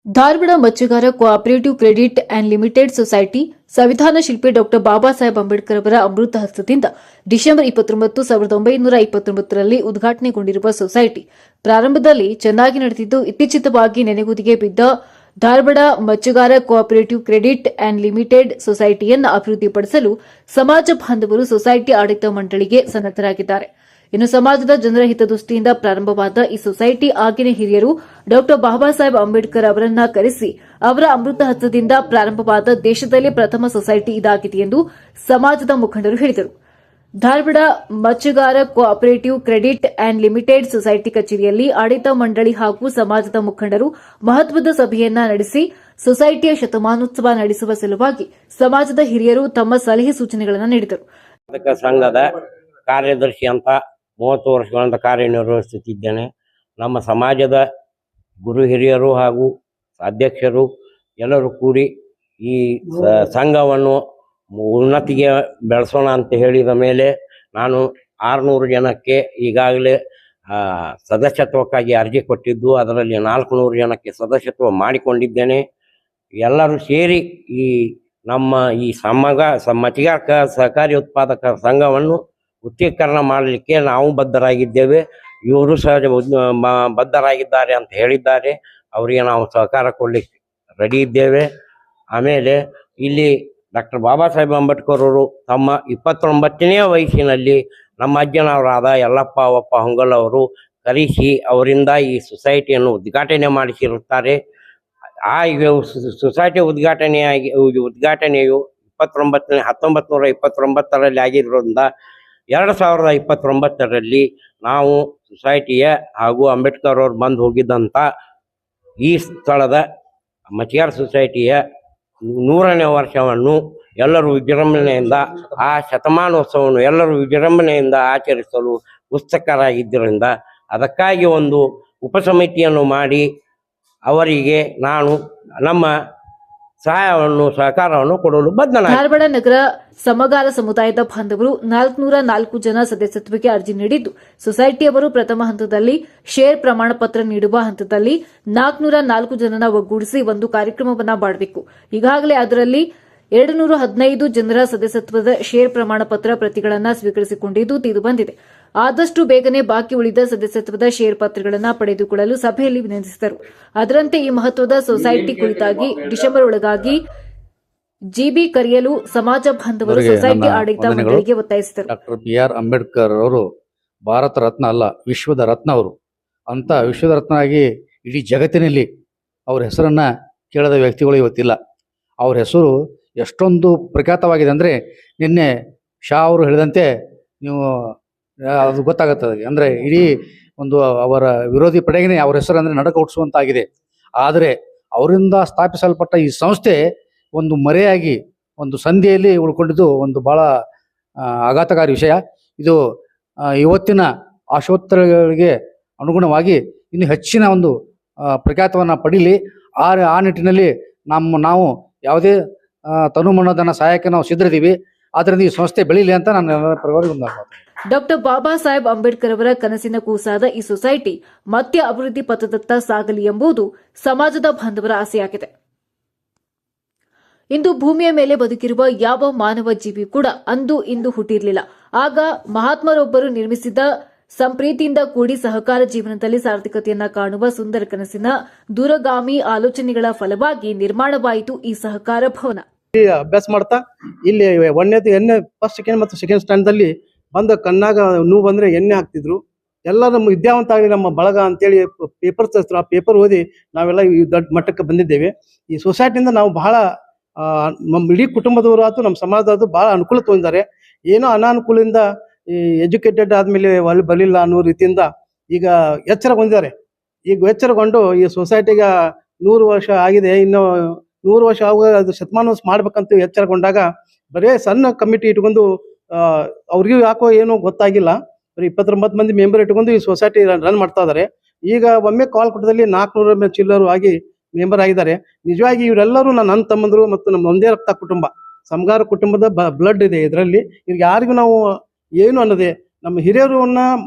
ಧಾರವಾಡ ಮತ್ಸ್ಯಗಾರ cooperative credit and limited society ಸಂವಿಧಾನ ಶಿಲ್ಪಿ ಡಾ ಬಾಬಾ ಸಾಹೇಬ್ ಅಂಬೇಡ್ಕರ್ ಅವರ ಅಮೃತ ಹಸ್ತದಿಂದ ಡಿಸೆಂಬರ್ 29, 1929ರಲ್ಲಿ ಉದ್ಘಾಟನೆಗೊಂಡಿರುವ ಸೊಸೈಟಿ ಪ್ರಾರಂಭದಲ್ಲಿ ಚೆನ್ನಾಗಿ ನಡೆದಿದ್ದು ಇತ್ತೀಚಿತವಾಗಿ ನೆನೆಗುದಿಗೆ ಬಿದ್ದ ಧಾರವಾಡ ಮತ್ಸ್ಯಗಾರ ಕೋಆಪರೇಟಿವ್ ಕ್ರೆಡಿಟ್ ಅಂಡ್ ಲಿಮಿಟೆಡ್ ಸೊಸೈಟಿಯನ್ನು ಅಭಿವೃದ್ಧಿಪಡಿಸಲು ಸಮಾಜ ಬಾಂಧವರು ಸೊಸೈಟಿ ಆಡಳಿತ ಮಂಡಳಿಗೆ ಸನ್ನದ್ದರಾಗಿದ್ದಾರೆ. ಇನ್ನು ಸಮಾಜದ ಜನರ ಹಿತದೃಷ್ಟಿಯಿಂದ ಪ್ರಾರಂಭವಾದ ಈ ಸೊಸೈಟಿ ಆಗಿನ ಹಿರಿಯರು ಡಾ ಬಾಬಾ ಸಾಹೇಬ್ ಅಂಬೇಡ್ಕರ್ ಅವರನ್ನ ಕರೆಸಿ ಅವರ ಅಮೃತ ಹಸ್ತದಿಂದ ಪ್ರಾರಂಭವಾದ ದೇಶದಲ್ಲೇ ಪ್ರಥಮ ಸೊಸೈಟಿ ಇದಾಗಿದೆ ಎಂದು ಸಮಾಜದ ಮುಖಂಡರು ಹೇಳಿದರು. ಧಾರವಾಡ ಮತ್ಸ್ಯಗಾರ cooperative credit and limited society ಕಚೇರಿಯಲ್ಲಿ ಆಡಳಿತ ಮಂಡಳಿ ಹಾಗೂ ಸಮಾಜದ ಮುಖಂಡರು ಮಹತ್ವದ ಸಭೆಯನ್ನ ನಡೆಸಿ ಸೊಸೈಟಿಯ ಶತಮಾನೋತ್ಸವ ನಡೆಸುವ ಸಲುವಾಗಿ ಸಮಾಜದ ಹಿರಿಯರು ತಮ್ಮ ಸಲಹೆ ಸೂಚನೆಗಳನ್ನು ನೀಡಿದರು. ಸಂಘದ ಕಾರ್ಯದರ್ಶಿ ಅಂತ 30 ವರ್ಷಗಳಿಂದ ಕಾರ್ಯನಿರ್ವಹಿಸುತ್ತಿದ್ದೇನೆ. ನಮ್ಮ ಸಮಾಜದ ಗುರು ಹಿರಿಯರು ಹಾಗೂ ಅಧ್ಯಕ್ಷರು ಎಲ್ಲರೂ ಕೂಡಿ ಈ ಸಂಘವನ್ನು ಉನ್ನತಿಗೆ ಬೆಳೆಸೋಣ ಅಂತ ಹೇಳಿದ ಮೇಲೆ ನಾನು 600 ಜನಕ್ಕೆ ಈಗಾಗಲೇ ಸದಸ್ಯತ್ವಕ್ಕಾಗಿ ಅರ್ಜಿ ಕೊಟ್ಟಿದ್ದು, ಅದರಲ್ಲಿ 400 ಜನಕ್ಕೆ ಸದಸ್ಯತ್ವ ಮಾಡಿಕೊಂಡಿದ್ದೇನೆ. ಎಲ್ಲರೂ ಸೇರಿ ಈ ನಮ್ಮ ಈ ಮತ್ಸ್ಯಗಾರ ಸಹಕಾರಿ ಉತ್ಪಾದಕ ಸಂಘವನ್ನು ಉತ್ತೀಕರಣ ಮಾಡಲಿಕ್ಕೆ ನಾವು ಬದ್ಧರಾಗಿದ್ದೇವೆ. ಇವರು ಸಹಜ ಬದ್ಧರಾಗಿದ್ದಾರೆ ಅಂತ ಹೇಳಿದ್ದಾರೆ. ಅವರಿಗೆ ನಾವು ಸಹಕಾರ ಕೊಡಲಿಕ್ಕೆ ರೆಡಿ ಇದ್ದೇವೆ. ಆಮೇಲೆ ಇಲ್ಲಿ ಡಾಕ್ಟರ್ ಬಾಬಾ ಸಾಹೇಬ್ ಅಂಬೇಡ್ಕರ್ ಅವರು ತಮ್ಮ 29ನೇ ವಯಸ್ಸಿನಲ್ಲಿ ನಮ್ಮ ಅಜ್ಜನವರಾದ ಯಲ್ಲಪ್ಪ ಅವಪ್ಪ ಹೊಂಗಲ್ ಅವರು ಕರೆಸಿ ಅವರಿಂದ ಈ ಸೊಸೈಟಿಯನ್ನು ಉದ್ಘಾಟನೆ ಮಾಡಿಸಿರುತ್ತಾರೆ. ಆ ಸೊಸೈಟಿ ಉದ್ಘಾಟನೆಯು 1929ರಲ್ಲಿ ಆಗಿರೋದ್ರಿಂದ 2029ರಲ್ಲಿ ನಾವು ಸೊಸೈಟಿಯ ಹಾಗೂ ಅಂಬೇಡ್ಕರ್ ಅವರು ಬಂದು ಹೋಗಿದ್ದಂಥ ಈ ಸ್ಥಳದ ಮತ್ಸ್ಯಗಾರ ಸೊಸೈಟಿಯ 100ನೇ ವರ್ಷವನ್ನು ಎಲ್ಲರೂ ವಿಜೃಂಭಣೆಯಿಂದ, ಆ ಶತಮಾನೋತ್ಸವವನ್ನು ಎಲ್ಲರೂ ವಿಜೃಂಭಣೆಯಿಂದ ಆಚರಿಸಲು ಉತ್ಸುಕರಾಗಿದ್ದರಿಂದ ಅದಕ್ಕಾಗಿ ಒಂದು ಉಪಸಮಿತಿಯನ್ನು ಮಾಡಿ ಅವರಿಗೆ ನಾನು ನಮ್ಮ ಸಹಕಾರವನ್ನು ಕೊಡಲು ಬದ್ಧನಾಗಿದ್ದೇನೆ. ಧಾರವಾಡ ನಗರ ಸಮಗಾರ ಸಮುದಾಯದ ಬಾಂಧವರು 404 ಜನ ಸದಸ್ಯತ್ವಕ್ಕೆ ಅರ್ಜಿ ನೀಡಿದ್ದು, ಸೊಸೈಟಿಯವರು ಪ್ರಥಮ ಹಂತದಲ್ಲಿ ಶೇರ್ ಪ್ರಮಾಣ ಪತ್ರ ನೀಡುವ ಹಂತದಲ್ಲಿ 404 ಜನನ ಒಗ್ಗೂಡಿಸಿ ಒಂದು ಕಾರ್ಯಕ್ರಮವನ್ನ ಮಾಡಬೇಕು. ಈಗಾಗಲೇ ಅದರಲ್ಲಿ 215 ಜನರ ಸದಸ್ಯತ್ವದ ಶೇರ್ ಪ್ರಮಾಣ ಪತ್ರ ಪ್ರತಿಗಳನ್ನು ಸ್ವೀಕರಿಸಿಕೊಂಡಿದ್ದು ತಿಳಿದುಬಂದಿದೆ. ಆದಷ್ಟು ಬೇಗನೆ ಬಾಕಿ ಉಳಿದ ಸದಸ್ಯತ್ವದ ಶೇರ್ ಪತ್ರಗಳನ್ನು ಪಡೆದುಕೊಳ್ಳಲು ಸಭೆಯಲ್ಲಿ ವಿನಂತಿಸಿದರು. ಅದರಂತೆ ಈ ಮಹತ್ವದ ಸೊಸೈಟಿ ಕುರಿತಾಗಿ ಡಿಸೆಂಬರ್ ಒಳಗಾಗಿ ಜಿಬಿ ಕರೆಯಲು ಸಮಾಜ ಬಾಂಧವರು ಸೊಸೈಟಿ ಆಡಳಿತ ಮಂಡಳಿಗೆ ಒತ್ತಾಯಿಸಿದರು. Doctor B R. ಅಂಬೇಡ್ಕರ್ ಅವರು ಭಾರತ ರತ್ನ ಅಲ್ಲ, ವಿಶ್ವದ ರತ್ನ. ಅವರು ಅಂತ ವಿಶ್ವದ ರತ್ನ ಆಗಿ ಇಡೀ ಜಗತ್ತಿನಲ್ಲಿ ಅವರ ಹೆಸರನ್ನ ಕೇಳದ ವ್ಯಕ್ತಿಗಳು ಇವತ್ತಿಲ್ಲ. ಅವ್ರ ಹೆಸರು ಎಷ್ಟೊಂದು ಪ್ರಖ್ಯಾತವಾಗಿದೆ ಅಂದರೆ, ನಿನ್ನೆ ಶಾ ಅವರು ಹೇಳಿದಂತೆ ನೀವು ಅದು ಗೊತ್ತಾಗುತ್ತದೆ. ಅಂದರೆ ಇಡೀ ಒಂದು ಅವರ ವಿರೋಧಿ ಪಡೆಗೇ ಅವರ ಹೆಸರು ಅಂದರೆ ನಡಕ ಹುಟ್ಟಿಸುವಂತಾಗಿದೆ. ಆದರೆ ಅವರಿಂದ ಸ್ಥಾಪಿಸಲ್ಪಟ್ಟ ಈ ಸಂಸ್ಥೆ ಒಂದು ಮರೆಯಾಗಿ ಒಂದು ಸಂಧಿಯಲ್ಲಿ ಉಳ್ಕೊಂಡಿದ್ದು ಒಂದು ಬಹಳ ಆಘಾತಕಾರಿ ವಿಷಯ. ಇದು ಇವತ್ತಿನ ಆಶೋತ್ತರಗಳಿಗೆ ಅನುಗುಣವಾಗಿ ಇನ್ನು ಹೆಚ್ಚಿನ ಒಂದು ಪ್ರಖ್ಯಾತವನ್ನು ಪಡೀಲಿ. ಆ ನಿಟ್ಟಿನಲ್ಲಿ ನಾವು ಯಾವುದೇ ತನುಮನೋಧನ ಸಹಾಯಕ್ಕೆ ನಾವು ಸಿದ್ಧರಿದ್ದೀವಿ. ಆದ್ದರಿಂದ ಈ ಸಂಸ್ಥೆ ಬೆಳೀಲಿ ಅಂತ ನಾನು ಎಲ್ಲರ ಪರವಾಗಿ ಡಾ ಬಾಬಾ ಸಾಹೇಬ್ ಅಂಬೇಡ್ಕರ್ ಅವರ ಕನಸಿನ ಕೂಸಾದ ಈ ಸೊಸೈಟಿ ಮತ್ತೆ ಅಭಿವೃದ್ಧಿ ಪಥದತ್ತ ಸಾಗಲಿ ಎಂಬುದು ಸಮಾಜದ ಬಾಂಧವರ ಆಸೆಯಾಗಿದೆ. ಇಂದು ಭೂಮಿಯ ಮೇಲೆ ಬದುಕಿರುವ ಯಾವ ಮಾನವ ಜೀವಿ ಕೂಡ ಅಂದು ಇಂದು ಹುಟ್ಟಿರಲಿಲ್ಲ. ಆಗ ಮಹಾತ್ಮರೊಬ್ಬರು ನಿರ್ಮಿಸಿದ ಸಂಪ್ರೀತಿಯಿಂದ ಕೂಡಿ ಸಹಕಾರ ಜೀವನದಲ್ಲಿ ಸಾರ್ಥಕತೆಯನ್ನ ಕಾಣುವ ಸುಂದರ ಕನಸಿನ ದೂರಗಾಮಿ ಆಲೋಚನೆಗಳ ಫಲವಾಗಿ ನಿರ್ಮಾಣವಾಯಿತು ಈ ಸಹಕಾರ ಭವನ. ಅಭ್ಯಾಸ ಮಾಡ್ತಾ ಇಲ್ಲಿ ಎಣ್ಣೆ ಫಸ್ಟ್ ಸೆಕೆಂಡ್ ಮತ್ತು ಸೆಕೆಂಡ್ ಸ್ಟ್ಯಾಂಡ್ದಲ್ಲಿ ಬಂದ ಕಣ್ಣಾಗ ನೋವು ಬಂದ್ರೆ ಎಣ್ಣೆ ಹಾಕ್ತಿದ್ರು. ಎಲ್ಲ ನಮ್ಮ ವಿದ್ಯಾವಂತ ಆಗಲಿ ನಮ್ಮ ಬಳಗ ಅಂತೇಳಿ ಪೇಪರ್ ತರಿಸಿದ್ರು. ಆ ಪೇಪರ್ ಓದಿ ನಾವೆಲ್ಲ ಈ ದೊಡ್ಡ ಮಟ್ಟಕ್ಕೆ ಬಂದಿದ್ದೇವೆ. ಈ ಸೊಸೈಟಿಯಿಂದ ನಾವು ಬಹಳ ನಮ್ಮ ಇಡೀ ಕುಟುಂಬದವರು ಆಯ್ತು, ನಮ್ಮ ಸಮಾಜದವರು ಬಹಳ ಅನುಕೂಲ ತೊಂದಿದ್ದಾರೆ. ಏನೋ ಅನಾನುಕೂಲದಿಂದ ಈ ಎಜುಕೇಟೆಡ್ ಆದ್ಮೇಲೆ ಬರಲಿಲ್ಲ ಅನ್ನೋ ರೀತಿಯಿಂದ ಈಗ ಎಚ್ಚರಗೊಂಡಿದ್ದಾರೆ. ಈಗ ಎಚ್ಚರಗೊಂಡು ಈ ಸೊಸೈಟಿಗೆ 100 ವರ್ಷ ಆಗಿದೆ, ಇನ್ನು 100 ವರ್ಷ ಆಗುವ ಅದು ಶತಮಾನೋತ್ಸವ ಮಾಡ್ಬೇಕಂತ ಎಚ್ಚರಗೊಂಡಾಗ ಬರೇ ಸಣ್ಣ ಕಮಿಟಿ ಇಟ್ಕೊಂಡು ಅವ್ರಿಗೂ ಯಾಕೋ ಏನೋ ಗೊತ್ತಾಗಿಲ್ಲ, ಬರೀ 29 ಮಂದಿ ಮೆಂಬರ್ ಇಟ್ಕೊಂಡು ಈ ಸೊಸೈಟಿ ರನ್ ಮಾಡ್ತಾ ಇದ್ದಾರೆ. ಈಗ ಒಮ್ಮೆ ಕಾಲ್ ಕೊಟ್ಟದಲ್ಲಿ 400 ಚಿಲ್ಲರು ಆಗಿ ಮೆಂಬರ್ ಆಗಿದ್ದಾರೆ. ನಿಜವಾಗಿ ಇವರೆಲ್ಲರೂ ನನ್ನ ತಮ್ಮಂದರು ಮತ್ತು ನಮ್ಮ ಒಂದೇ ರಕ್ತ ಕುಟುಂಬ, ಸಮಗಾರ ಕುಟುಂಬದ ಬ್ಲಡ್ ಇದೆ ಇದರಲ್ಲಿ. ಈಗ ಯಾರಿಗೂ ನಾವು ಏನು ಅನ್ನೋದೇ ನಮ್ಮ ಹಿರಿಯರನ್ನ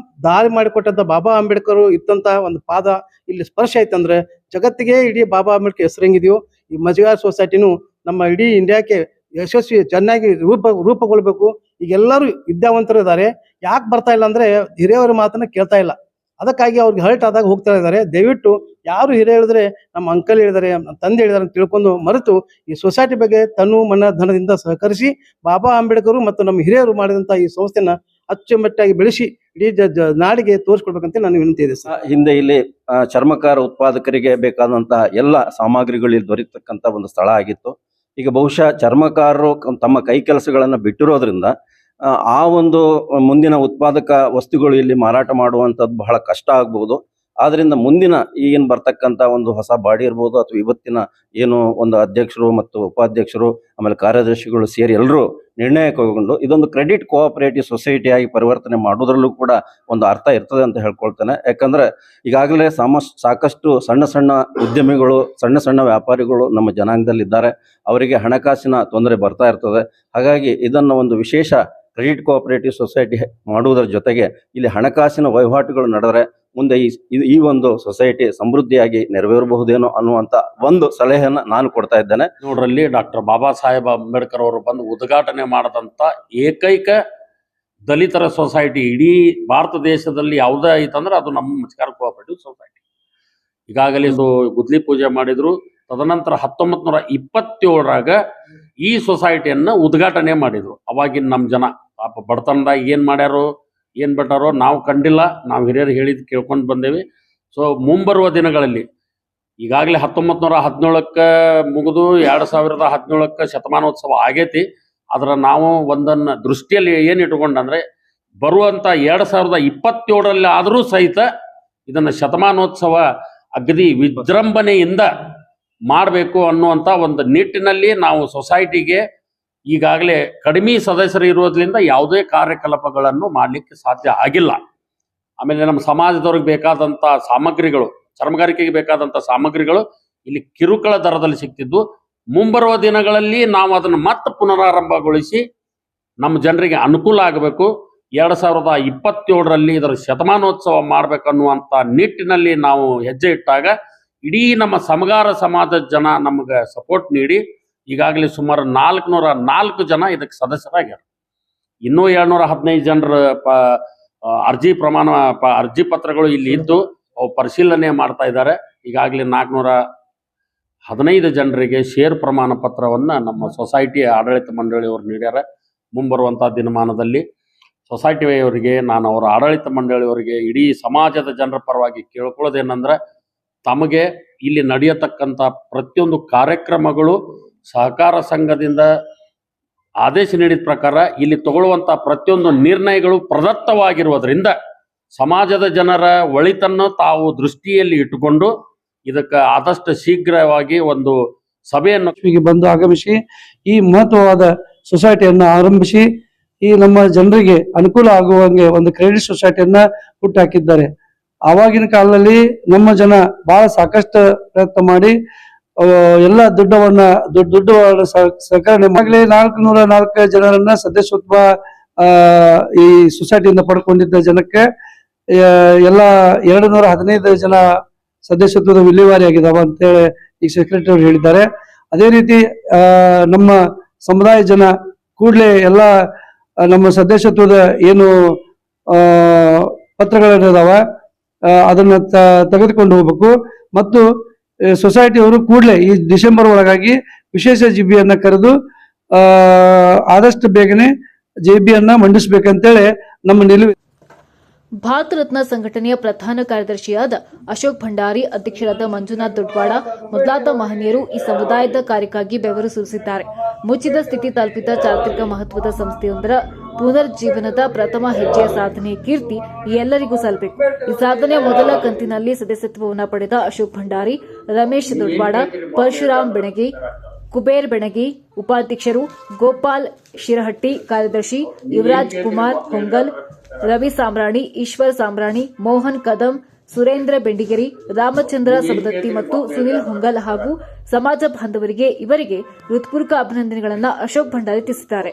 ದಾರಿ ಮಾಡಿಕೊಟ್ಟಂತ ಬಾಬಾ ಅಂಬೇಡ್ಕರ್ ಇತ್ತಂತ ಒಂದು ಪಾದ ಇಲ್ಲಿ ಸ್ಪರ್ಶ ಆಯ್ತಂದ್ರೆ ಜಗತ್ತಿಗೆ ಇಡೀ ಬಾಬಾ ಅಂಬೇಡ್ಕರ್ ಹೆಸರು ಹೆಂಗಿದೆಯೋ ಈ ಮಜಗಾರ್ ಸೊಸೈಟಿನೂ ನಮ್ಮ ಇಡೀ ಇಂಡಿಯಾಕ್ಕೆ ಯಶಸ್ವಿ ಚೆನ್ನಾಗಿ ರೂಪುಗೊಳ್ಬೇಕು. ಈಗ ಎಲ್ಲರೂ ವಿದ್ಯಾವಂತರು ಇದ್ದಾರೆ. ಯಾಕೆ ಬರ್ತಾ ಇಲ್ಲ ಅಂದ್ರೆ ಹಿರಿಯವರ ಮಾತನ್ನ ಕೇಳ್ತಾ ಇಲ್ಲ. ಅದಕ್ಕಾಗಿ ಅವ್ರಿಗೆ ಹರ್ಟ್ ಆದಾಗ ಹೋಗ್ತಾ ಇದ್ದಾರೆ. ದಯವಿಟ್ಟು ಯಾರು ಹಿರಿಯ ಹೇಳಿದ್ರೆ ನಮ್ಮ ಅಂಕಲ್ ಹೇಳಿದಾರೆ, ನಮ್ಮ ತಂದೆ ಹೇಳಿದಾರೆ ಅಂತ ತಿಳ್ಕೊಂಡು ಮರೆತು ಈ ಸೊಸೈಟಿ ಬಗ್ಗೆ ತನು ಮನ ಧನದಿಂದ ಸಹಕರಿಸಿ ಬಾಬಾ ಅಂಬೇಡ್ಕರ್ ಮತ್ತು ನಮ್ಮ ಹಿರಿಯರು ಮಾಡಿದಂತ ಈ ಸಂಸ್ಥೆನ ಅಚ್ಚುಮೆಟ್ಟಾಗಿ ಬೆಳೆಸಿ ಇಡೀ ನಾಡಿಗೆ ತೋರಿಸ್ಕೊಡ್ಬೇಕಂತ ನಾನು ವಿನಂತಿ ಇದೆ ಸರ್. ಹಿಂದೆ ಇಲ್ಲಿ ಚರ್ಮಕಾರ ಉತ್ಪಾದಕರಿಗೆ ಬೇಕಾದಂತಹ ಎಲ್ಲ ಸಾಮಗ್ರಿಗಳು ಇಲ್ಲಿ ದೊರೆತಕ್ಕಂತ ಒಂದು ಸ್ಥಳ ಆಗಿತ್ತು. ಈಗ ಬಹುಶಃ ಚರ್ಮಕಾರರು ತಮ್ಮ ಕೈ ಕೆಲಸಗಳನ್ನ ಬಿಟ್ಟಿರೋದ್ರಿಂದ ಆ ಒಂದು ಮುಂದಿನ ಉತ್ಪಾದಕ ವಸ್ತುಗಳು ಇಲ್ಲಿ ಮಾರಾಟ ಮಾಡುವಂಥದ್ದು ಬಹಳ ಕಷ್ಟ ಆಗ್ಬಹುದು. ಆದ್ರಿಂದ ಮುಂದಿನ ಏನು ಬರ್ತಕ್ಕಂಥ ಒಂದು ಹೊಸ ಬಾಡಿ ಇರ್ಬೋದು ಅಥವಾ ಇವತ್ತಿನ ಏನು ಒಂದು ಅಧ್ಯಕ್ಷರು ಮತ್ತು ಉಪಾಧ್ಯಕ್ಷರು ಆಮೇಲೆ ಕಾರ್ಯದರ್ಶಿಗಳು ಸೇರಿ ಎಲ್ಲರೂ ನಿರ್ಣಯ ಕೈಗೊಂಡು ಇದೊಂದು ಕ್ರೆಡಿಟ್ ಕೋಆಪರೇಟಿವ್ ಸೊಸೈಟಿಯಾಗಿ ಪರಿವರ್ತನೆ ಮಾಡೋದ್ರಲ್ಲೂ ಕೂಡ ಒಂದು ಅರ್ಥ ಇರ್ತದೆ ಅಂತ ಹೇಳ್ಕೊಳ್ತೇನೆ. ಯಾಕಂದ್ರೆ ಈಗಾಗಲೇ ಸಾಕಷ್ಟು ಸಣ್ಣ ಸಣ್ಣ ಉದ್ಯಮಿಗಳು, ಸಣ್ಣ ಸಣ್ಣ ವ್ಯಾಪಾರಿಗಳು ನಮ್ಮ ಜನಾಂಗದಲ್ಲಿದ್ದಾರೆ. ಅವರಿಗೆ ಹಣಕಾಸಿನ ತೊಂದರೆ ಬರ್ತಾ ಇರ್ತದೆ. ಹಾಗಾಗಿ ಇದನ್ನು ಒಂದು ವಿಶೇಷ ಕ್ರೆಡಿಟ್ ಕೋಆಪರೇಟಿವ್ ಸೊಸೈಟಿ ಮಾಡುವುದರ ಜೊತೆಗೆ ಇಲ್ಲಿ ಹಣಕಾಸಿನ ವಹಿವಾಟುಗಳು ನಡೆದರೆ ಮುಂದೆ ಈ ಒಂದು ಸೊಸೈಟಿ ಸಮೃದ್ಧಿಯಾಗಿ ನೆರವೇರಬಹುದೇನೋ ಅನ್ನುವಂತ ಒಂದು ಸಲಹೆಯನ್ನ ನಾನು ಕೊಡ್ತಾ ಇದ್ದೇನೆ. ನೋಡ್ರಲ್ಲಿ ಡಾಕ್ಟರ್ ಬಾಬಾ ಸಾಹೇಬ್ ಅಂಬೇಡ್ಕರ್ ಅವರು ಬಂದು ಉದ್ಘಾಟನೆ ಮಾಡದಂತ ಏಕೈಕ ದಲಿತರ ಸೊಸೈಟಿ ಇಡೀ ಭಾರತ ದೇಶದಲ್ಲಿ ಯಾವುದೇ ಐತಂದ್ರೆ ಅದು ನಮ್ಮ ಮಚಗಾರ್ ಕೋಆಪರೇಟಿವ್ ಸೊಸೈಟಿ. ಈಗಾಗಲೇ ಗುದ್ಲಿ ಪೂಜೆ ಮಾಡಿದ್ರು. ತದನಂತರ 1927ರಾಗ ಈ ಸೊಸೈಟಿಯನ್ನ ಉದ್ಘಾಟನೆ ಮಾಡಿದ್ರು. ಅವಾಗಿನ ನಮ್ಮ ಜನ ಪಾಪ ಬಡತನದಾಗ ಏನ್ ಮಾಡ್ಯಾರೋ ಏನ್ ಬಿಟ್ಟಾರೋ ನಾವು ಕಂಡಿಲ್ಲ. ನಾವು ಹಿರಿಯರು ಹೇಳಿದ್ ಕೇಳ್ಕೊಂಡು ಬಂದೇವಿ. ಸೊ ಮುಂಬರುವ ದಿನಗಳಲ್ಲಿ ಈಗಾಗಲೇ 1917ಕ್ಕೆ ಮುಗಿದು 2017ಕ್ಕೆ ಶತಮಾನೋತ್ಸವ ಆಗೈತಿ. ಆದ್ರೆ ನಾವು ಒಂದನ್ನ ದೃಷ್ಟಿಯಲ್ಲಿ ಏನ್ ಇಟ್ಕೊಂಡಂದ್ರೆ ಬರುವಂತ 2027ರಲ್ಲಿ ಆದರೂ ಸಹಿತ ಇದನ್ನ ಶತಮಾನೋತ್ಸವ ಅಗದಿ ವಿಜೃಂಭಣೆಯಿಂದ ಮಾಡಬೇಕು ಅನ್ನುವಂಥ ಒಂದು ನಿಟ್ಟಿನಲ್ಲಿ ನಾವು ಸೊಸೈಟಿಗೆ ಈಗಾಗಲೇ ಕಡಿಮೆ ಸದಸ್ಯರು ಇರೋದ್ರಿಂದ ಯಾವುದೇ ಕಾರ್ಯಕಲಾಪಗಳನ್ನು ಮಾಡಲಿಕ್ಕೆ ಸಾಧ್ಯ ಆಗಿಲ್ಲ. ಆಮೇಲೆ ನಮ್ಮ ಸಮಾಜದವ್ರಿಗೆ ಬೇಕಾದಂಥ ಸಾಮಗ್ರಿಗಳು, ಚರ್ಮಗಾರಿಕೆಗೆ ಬೇಕಾದಂಥ ಸಾಮಗ್ರಿಗಳು ಇಲ್ಲಿ ಕಿರುಕುಳ ದರದಲ್ಲಿ ಸಿಗ್ತಿದ್ದು. ಮುಂಬರುವ ದಿನಗಳಲ್ಲಿ ನಾವು ಅದನ್ನು ಮತ್ತೆ ಪುನರಾರಂಭಗೊಳಿಸಿ ನಮ್ಮ ಜನರಿಗೆ ಅನುಕೂಲ ಆಗಬೇಕು. 2027ರಲ್ಲಿ ಇದರ ಶತಮಾನೋತ್ಸವ ಮಾಡಬೇಕನ್ನುವಂಥ ನಿಟ್ಟಿನಲ್ಲಿ ನಾವು ಹೆಜ್ಜೆ ಇಟ್ಟಾಗ ಇಡೀ ನಮ್ಮ ಸಮಗಾರ ಸಮಾಜದ ಜನ ನಮಗೆ ಸಪೋರ್ಟ್ ನೀಡಿ ಈಗಾಗಲೇ ಸುಮಾರು 404 ಜನ ಇದಕ್ಕೆ ಸದಸ್ಯರಾಗ್ಯಾರ. ಇನ್ನೂ 715 ಜನರ ಅರ್ಜಿ ಪತ್ರಗಳು ಇಲ್ಲಿ ಇದ್ದು ಅವು ಪರಿಶೀಲನೆ ಮಾಡ್ತಾ ಇದ್ದಾರೆ. ಈಗಾಗಲೇ 415 ಜನರಿಗೆ ಷೇರ್ ಪ್ರಮಾಣ ಪತ್ರವನ್ನು ನಮ್ಮ ಸೊಸೈಟಿಯ ಆಡಳಿತ ಮಂಡಳಿಯವರು ನೀಡ್ಯಾರ. ಮುಂಬರುವಂಥ ದಿನಮಾನದಲ್ಲಿ ಸೊಸೈಟಿಯವರಿಗೆ ನಾನು ಅವರ ಆಡಳಿತ ಮಂಡಳಿಯವರಿಗೆ ಇಡೀ ಸಮಾಜದ ಜನರ ಪರವಾಗಿ ಕೇಳ್ಕೊಳ್ಳೋದೇನೆಂದ್ರೆ ತಮಗೆ ಇಲ್ಲಿ ನಡೆಯತಕ್ಕಂಥ ಪ್ರತಿಯೊಂದು ಕಾರ್ಯಕ್ರಮಗಳು ಸಹಕಾರ ಸಂಘದಿಂದ ಆದೇಶ ನೀಡಿದ ಪ್ರಕಾರ ಇಲ್ಲಿ ತಗೊಳ್ಳುವಂಥ ಪ್ರತಿಯೊಂದು ನಿರ್ಣಯಗಳು ಪ್ರದತ್ತವಾಗಿರುವುದರಿಂದ ಸಮಾಜದ ಜನರ ಒಳಿತನ್ನು ತಾವು ದೃಷ್ಟಿಯಲ್ಲಿ ಇಟ್ಟುಕೊಂಡು ಇದಕ್ಕೆ ಆದಷ್ಟು ಶೀಘ್ರವಾಗಿ ಒಂದು ಸಭೆಯನ್ನು ಬಂದು ಆಗಮಿಸಿ ಈ ಮಹತ್ವವಾದ ಸೊಸೈಟಿಯನ್ನು ಆರಂಭಿಸಿ ಈ ನಮ್ಮ ಜನರಿಗೆ ಅನುಕೂಲ ಆಗುವಂಗೆ ಒಂದು ಕ್ರೆಡಿಟ್ ಸೊಸೈಟಿಯನ್ನ ಹುಟ್ಟಾಕಿದ್ದಾರೆ. ಆವಾಗಿನ ಕಾಲದಲ್ಲಿ ನಮ್ಮ ಜನ ಬಹಳ ಸಾಕಷ್ಟು ಪ್ರಯತ್ನ ಮಾಡಿ ಎಲ್ಲ ದುಡ್ಡು ಸಹಕರಣೆ ಆಗಲೇ 404 ಜನರನ್ನ ಸದಸ್ಯತ್ವ ಈ ಸೊಸೈಟಿಯಿಂದ ಪಡ್ಕೊಂಡಿದ್ದ ಜನಕ್ಕೆ ಎಲ್ಲ 215 ಜನ ಸದಸ್ಯತ್ವದ ವಿಲೇವಾರಿ ಆಗಿದಾವ ಅಂತೇಳಿ ಈಗ ಸೆಕ್ರೆಟರಿ ಅವರು ಹೇಳಿದ್ದಾರೆ. ಅದೇ ರೀತಿ ನಮ್ಮ ಸಮುದಾಯ ಜನ ಕೂಡಲೇ ಎಲ್ಲ ನಮ್ಮ ಸದಸ್ಯತ್ವದ ಏನು ಪತ್ರಗಳೇನಿದಾವ ಅದನ್ನ ತೆಗೆದುಕೊಂಡು ಹೋಗ್ಬೇಕು. ಮತ್ತು ಸೊಸೈಟಿಯವರು ಕೂಡಲೇ ಈ ಡಿಸೆಂಬರ್ ಒಳಗಾಗಿ ವಿಶೇಷ ಜಿಬಿಯನ್ನ ಕರೆದು ಆದಷ್ಟು ಬೇಗನೆ ಜಿಬಿಯನ್ನ ಮಂಡಿಸ್ಬೇಕಂತೇಳಿ ನಮ್ಮ ನಿಲುವು. ಭಾರತ ರತ್ನ ಸಂಘಟನೆಯ ಪ್ರಧಾನ ಕಾರ್ಯದರ್ಶಿಯಾದ ಅಶೋಕ್ ಭಂಡಾರಿ, ಅಧ್ಯಕ್ಷರಾದ ಮಂಜುನಾಥ್ ದೊಡ್ವಾಡ ಮೊದಲಾದ ಮಹನೀಯರು ಈ ಸಮುದಾಯದ ಕಾರ್ಯಕ್ಕಾಗಿ ಬೆವರು ಸುರಿಸಿದ್ದಾರೆ. ಮುಚ್ಚಿದ ಸ್ಥಿತಿ ತಲುಪಿದ ಚಾರಿತ್ರಿಕ ಮಹತ್ವದ ಸಂಸ್ಥೆಯೊಂದರ ಪುನರ್ಜೀವನದ ಪ್ರಥಮ ಹೆಜ್ಜೆಯ ಸಾಧನೆಯ ಕೀರ್ತಿ ಎಲ್ಲರಿಗೂ ಸಲ್ಲಬೇಕು. ಈ ಸಾಧನೆಯ ಮೊದಲ ಕಂತಿನಲ್ಲಿ ಸದಸ್ಯತ್ವವನ್ನು ಪಡೆದ ಅಶೋಕ್ ಭಂಡಾರಿ, ರಮೇಶ್ ದೊಡ್ವಾಡ, ಪರಶುರಾಮ್ ಬೆಣಗಿ, ಕುಬೇರ್ ಬೆಣಗಿ ಉಪಾಧ್ಯಕ್ಷರು, ಗೋಪಾಲ್ ಶಿರಹಟ್ಟಿ ಕಾರ್ಯದರ್ಶಿ, ಯುವರಾಜ್ ಕುಮಾರ್ ಹೊಂಗಲ್, ರವಿ ಸಾಮ್ರಾಣಿ, ಈಶ್ವರ್ ಸಾಮ್ರಾಣಿ, ಮೋಹನ್ ಕದಂ, ಸುರೇಂದ್ರ ಬೆಂಡಿಗೆರಿ, ರಾಮಚಂದ್ರ ಸಬದತ್ತಿ ಮತ್ತು ಸುನಿಲ್ ಹೊಂಗಲ್ ಹಾಗೂ ಸಮಾಜ ಬಾಂಧವರಿಗೆ ಇವರಿಗೆ ಹೃತ್ಪೂರ್ವಕ ಅಭಿನಂದನೆಗಳನ್ನು ಅಶೋಕ್ ಭಂಡಾರಿ ತಿಳಿಸಿದ್ದಾರೆ.